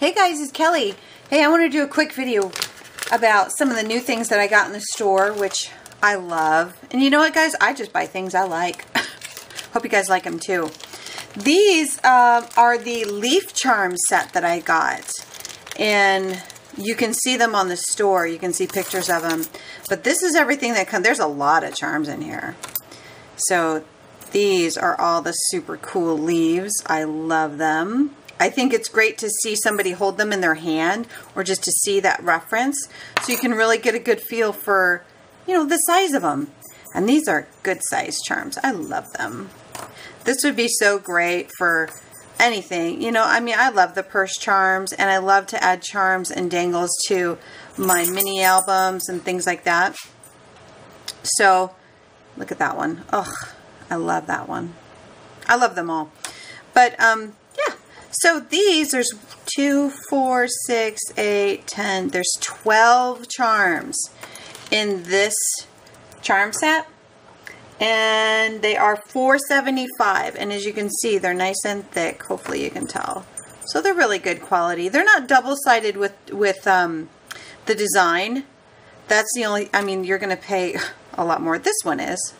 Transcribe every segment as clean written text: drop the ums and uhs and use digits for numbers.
Hey guys, it's Kelly. Hey, I want to do a quick video about some of the new things that I got in the store, which I love. And you know what, guys? I just buy things I like. Hope you guys like them too. These are the leaf charm set that I got. And you can see them on the store. You can see pictures of them. But this is everything that comes. There's a lot of charms in here. So these are all the super cool leaves. I love them. I think it's great to see somebody hold them in their hand or just to see that reference so you can really get a good feel for, you know, the size of them. And these are good size charms. I love them. This would be so great for anything. You know, I mean, I love the purse charms and I love to add charms and dangles to my mini albums and things like that. So, look at that one. Oh, I love that one. I love them all. But, yeah. So these, there's 2, 4, 6, 8, 10. There's 12 charms in this charm set. And they are $4.75. And as you can see, they're nice and thick. Hopefully you can tell. So they're really good quality. They're not double-sided with the design. That's the only, I mean, you're going to pay a lot more. This one is.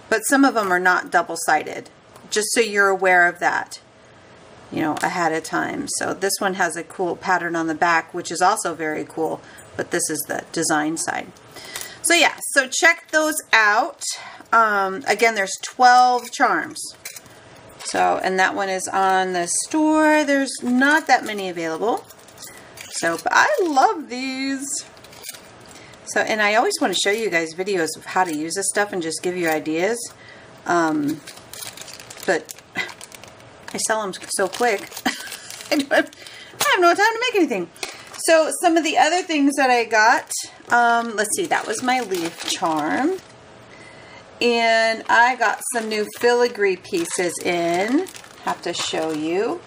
But some of them are not double-sided. Just so you're aware of that, you know, ahead of time. So this one has a cool pattern on the back, which is also very cool. But this is the design side. So yeah, so check those out. Again, there's 12 charms. So, and that one is on the store. There's not that many available. So, but I love these. So, and I always want to show you guys videos of how to use this stuff and just give you ideas. But I sell them so quick. I have no time to make anything. So some of the other things that I got, let's see, that was my leaf charm. And I got some new filigree pieces in. Have to show you.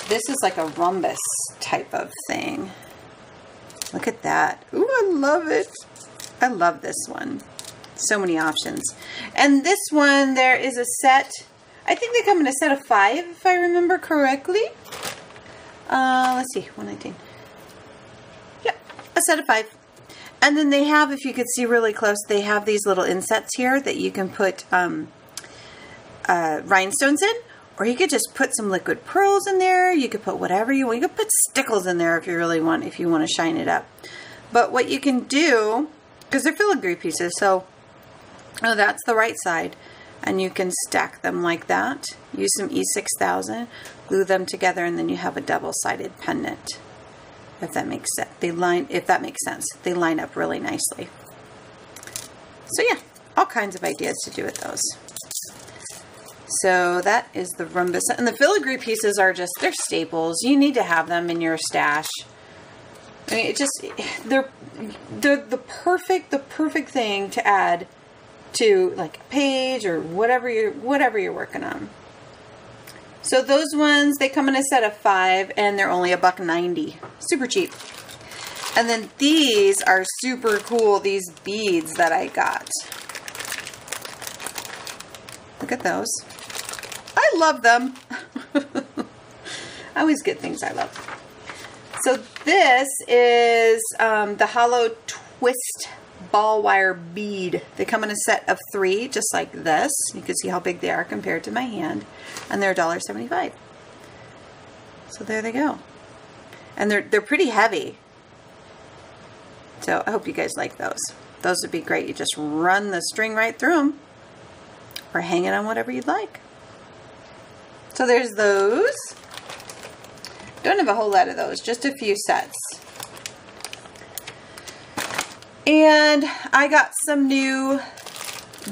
This is like a rhombus type of thing. Look at that. Ooh, I love it. I love this one. So many options. And this one, there is a set. I think they come in a set of 5, if I remember correctly. Let's see, 119. Yep, a set of 5. And then they have, if you could see really close, they have these little insets here that you can put rhinestones in. Or you could just put some liquid pearls in there. You could put whatever you want. You could put stickles in there if you really want, if you want to shine it up. But what you can do, because they're filigree pieces, so, oh, that's the right side. And you can stack them like that. Use some E6000, glue them together, and then you have a double-sided pendant. If that makes sense. If that makes sense. They line up really nicely. So yeah, all kinds of ideas to do with those. So that is the rhombus. And the filigree pieces are just, they're staples. You need to have them in your stash. I mean, it just, they're the perfect thing to add to like a page or whatever you're working on. So those ones, they come in a set of 5 and they're only $1.90. Super cheap. And then these are super cool, these beads that I got. Look at those. I love them. I always get things I love. So this is the hollow twist ball wire bead. They come in a set of 3, just like this. You can see how big they are compared to my hand. And they're $1.75. So there they go. And they're pretty heavy. So I hope you guys like those. Those would be great. You just run the string right through them. Or hang it on whatever you'd like. So there's those. Don't have a whole lot of those. Just a few sets. And I got some new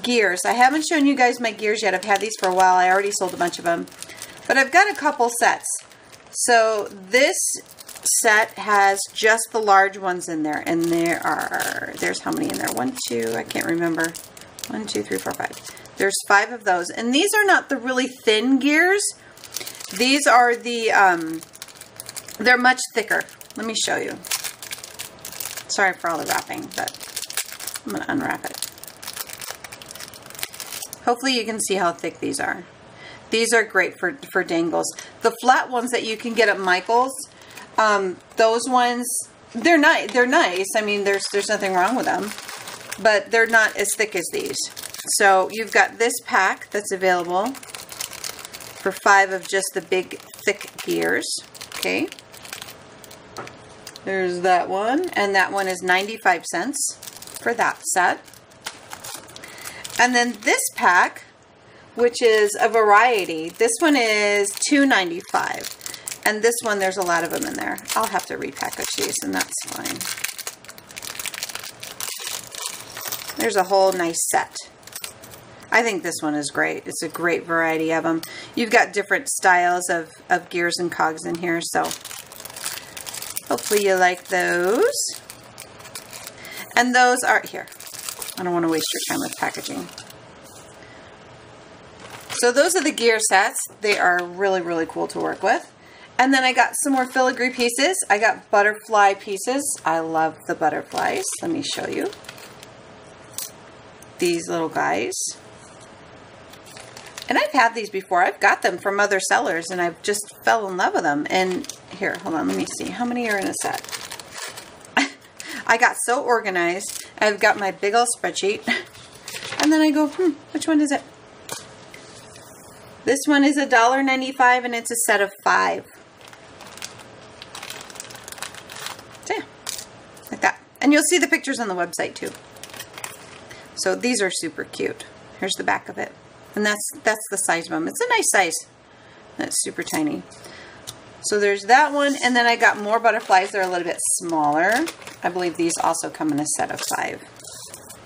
gears. I haven't shown you guys my gears yet. I've had these for a while. I already sold a bunch of them. But I've got a couple sets. So this set has just the large ones in there. And there's how many in there? 1, 2, I can't remember. 1, 2, 3, 4, 5. There's 5 of those. And these are not the really thin gears. These are the, they're much thicker. Let me show you. Sorry for all the wrapping, but I'm going to unwrap it. Hopefully you can see how thick these are. These are great for dangles. The flat ones that you can get at Michael's, those ones, they're nice. They're nice. I mean, there's nothing wrong with them, but they're not as thick as these. So you've got this pack that's available for 5 of just the big thick gears. Okay. There's that one, and that one is 95 cents for that set. And then this pack, which is a variety. This one is $2.95. And this one, there's a lot of them in there. I'll have to repackage these, and that's fine. There's a whole nice set. I think this one is great. It's a great variety of them. You've got different styles of gears and cogs in here, so hopefully you like those. And those are here. I don't want to waste your time with packaging. So those are the gear sets. They are really, really cool to work with. And then I got some more filigree pieces. I got butterfly pieces. I love the butterflies. Let me show you. These little guys. And I've had these before. I've got them from other sellers and I've just fell in love with them. And here, hold on, let me see. How many are in a set? I got so organized. I've got my big old spreadsheet. And then I go, which one is it? This one is $1.95 and it's a set of 5. So yeah, like that. And you'll see the pictures on the website too. So these are super cute. Here's the back of it. And that's the size of them. It's a nice size. That's super tiny. So there's that one. And then I got more butterflies. They're a little bit smaller. I believe these also come in a set of 5.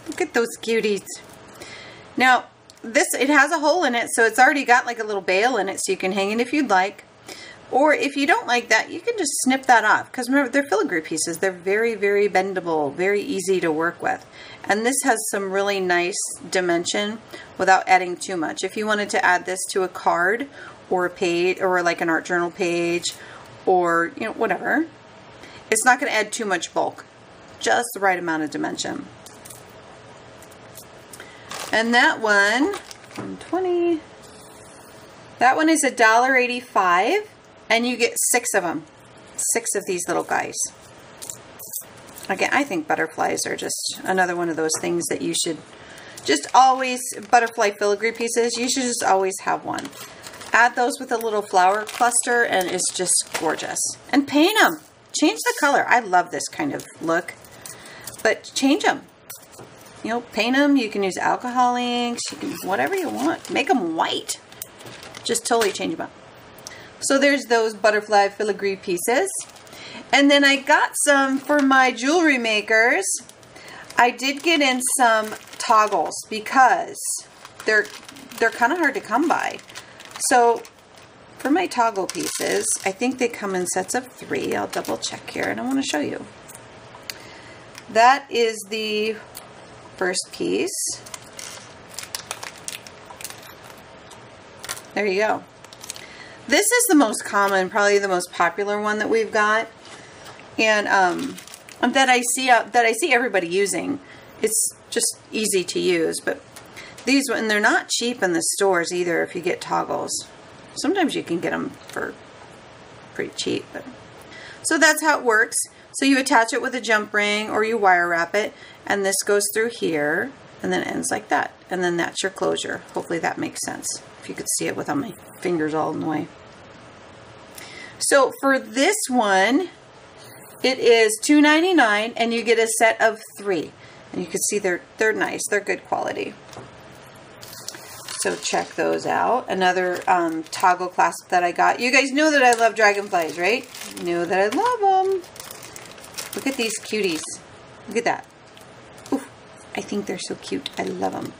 Look at those cuties. Now, it has a hole in it, so it's already got like a little bail in it, so you can hang it if you'd like. Or if you don't like that, you can just snip that off. Because remember, they're filigree pieces. They're very, very bendable, very easy to work with. And this has some really nice dimension without adding too much. If you wanted to add this to a card or a page, or like an art journal page, or you know, whatever, it's not going to add too much bulk. Just the right amount of dimension. And that one, 120. That one is $1.85, and you get 6 of them. 6 of these little guys. Again, I think butterflies are just another one of those things that you should just always, butterfly filigree pieces, you should just always have one. Add those with a little flower cluster, and it's just gorgeous. And paint them. Change the color. I love this kind of look, but change them. You know, paint them. You can use alcohol inks. You can whatever you want. Make them white. Just totally change them up. So there's those butterfly filigree pieces. And then I got some for my jewelry makers. I did get in some toggles because they're kind of hard to come by. So for my toggle pieces, I think they come in sets of 3. I'll double check here and I want to show you. That is the first piece. There you go. This is the most common, probably the most popular one that we've got, and that I see everybody using. It's just easy to use, but these, and they're not cheap in the stores either. If you get toggles, sometimes you can get them for pretty cheap. But so that's how it works. So you attach it with a jump ring or you wire wrap it, and this goes through here and then it ends like that, and then that's your closure. Hopefully that makes sense. If you could see it without my fingers all in the way. So for this one, it is $2.99 and you get a set of 3. And you can see they're nice. They're good quality. So check those out. Another toggle clasp that I got. You guys know that I love dragonflies, right? You know that I love them. Look at these cuties. Look at that. Ooh, I think they're so cute. I love them.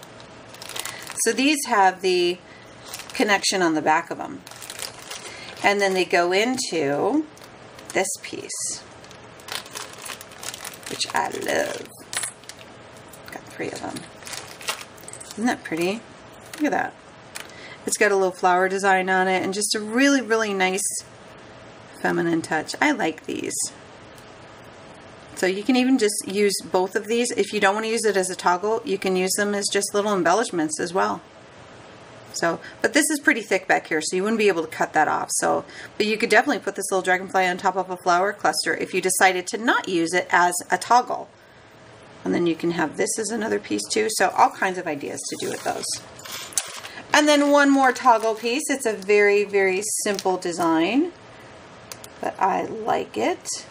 So these have the connection on the back of them. And then they go into this piece, which I love. Got 3 of them. Isn't that pretty? Look at that. It's got a little flower design on it and just a really, really nice feminine touch. I like these. So you can even just use both of these. If you don't want to use it as a toggle, you can use them as just little embellishments as well. So, but this is pretty thick back here, so you wouldn't be able to cut that off. So, but you could definitely put this little dragonfly on top of a flower cluster if you decided to not use it as a toggle. And then you can have this as another piece too. So all kinds of ideas to do with those. And then one more toggle piece. It's a very, very simple design, but I like it.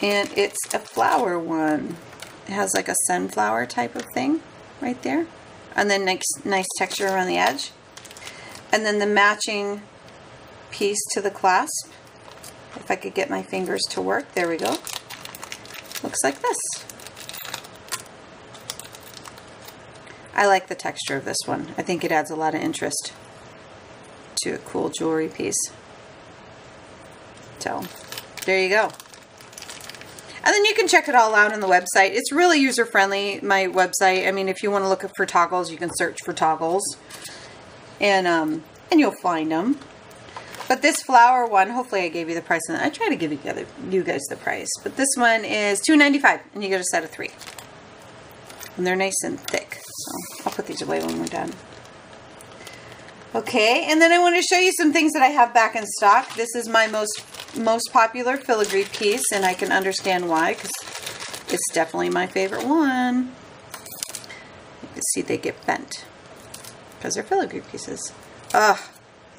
And it's a flower one. It has like a sunflower type of thing right there. And then nice texture around the edge. And then the matching piece to the clasp. If I could get my fingers to work. There we go. Looks like this. I like the texture of this one. I think it adds a lot of interest to a cool jewelry piece. So, there you go. And then you can check it all out on the website. It's really user-friendly, my website. I mean, if you want to look for toggles, you can search for toggles. And you'll find them. But this flower one, hopefully I gave you the price. I try to give you guys the price. But this one is $2.95, and you get a set of 3. And they're nice and thick. So I'll put these away when we're done. Okay, and then I want to show you some things that I have back in stock. This is my most popular filigree piece, and I can understand why, because it's definitely my favorite one. You can see they get bent because they're filigree pieces. Ugh,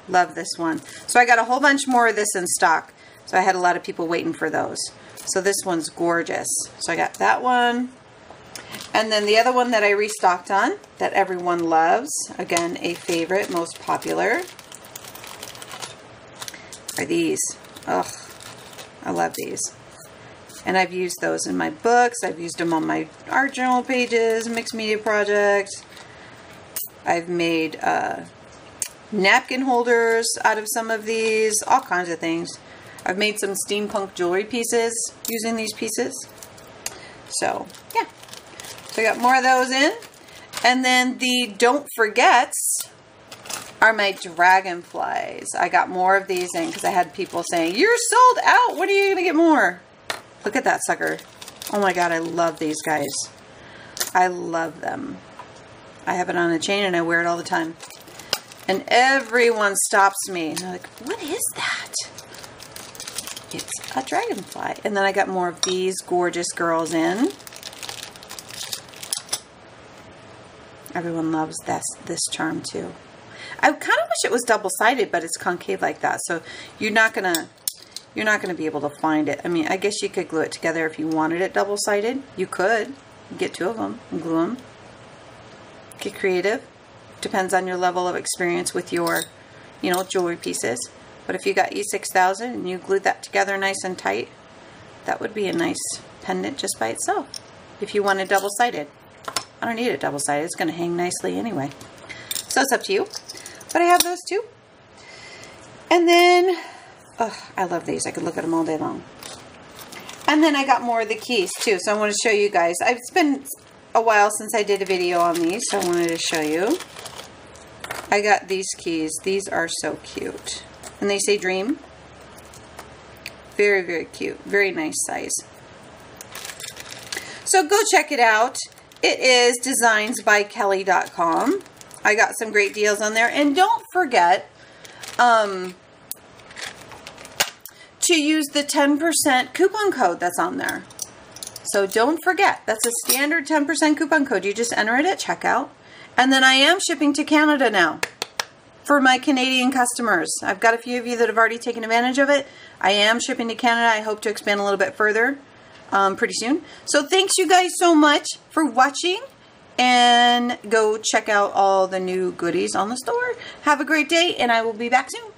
love this one. So I got a whole bunch more of this in stock. So I had a lot of people waiting for those. So this one's gorgeous. So I got that one. And then the other one that I restocked on that everyone loves, again, a favorite, most popular, are these. Ugh, I love these. And I've used those in my books. I've used them on my art journal pages, mixed media projects. I've made napkin holders out of some of these, all kinds of things. I've made some steampunk jewelry pieces using these pieces. So, yeah. So I got more of those in. And then the don't forgets are my dragonflies. I got more of these in because I had people saying, you're sold out. When are you going to get more? Look at that sucker. Oh my God, I love these guys. I love them. I have it on a chain and I wear it all the time. And everyone stops me. And they're like, what is that? It's a dragonfly. And then I got more of these gorgeous girls in. Everyone loves this charm too. I kind of wish it was double-sided, but it's concave like that, so you're not gonna be able to find it. I mean, I guess you could glue it together if you wanted it double-sided. You could get 2 of them and glue them. Get creative. Depends on your level of experience with your, jewelry pieces. But if you got E6000 and you glued that together nice and tight, that would be a nice pendant just by itself. If you wanted double-sided. I don't need it double-sided. It's going to hang nicely anyway. So it's up to you. But I have those too. And then, oh, I love these. I could look at them all day long. And then I got more of the keys too. So I want to show you guys. It's been a while since I did a video on these, so I wanted to show you. I got these keys. These are so cute. And they say Dream. Very, very cute. Very nice size. So go check it out. It is designsbykellie.com. I got some great deals on there. And don't forget to use the 10% coupon code that's on there. So don't forget, that's a standard 10% coupon code. You just enter it at checkout. And then I am shipping to Canada now for my Canadian customers. I've got a few of you that have already taken advantage of it. I am shipping to Canada. I hope to expand a little bit further pretty soon. So thanks you guys so much for watching, and go check out all the new goodies on the store. Have a great day, and I will be back soon.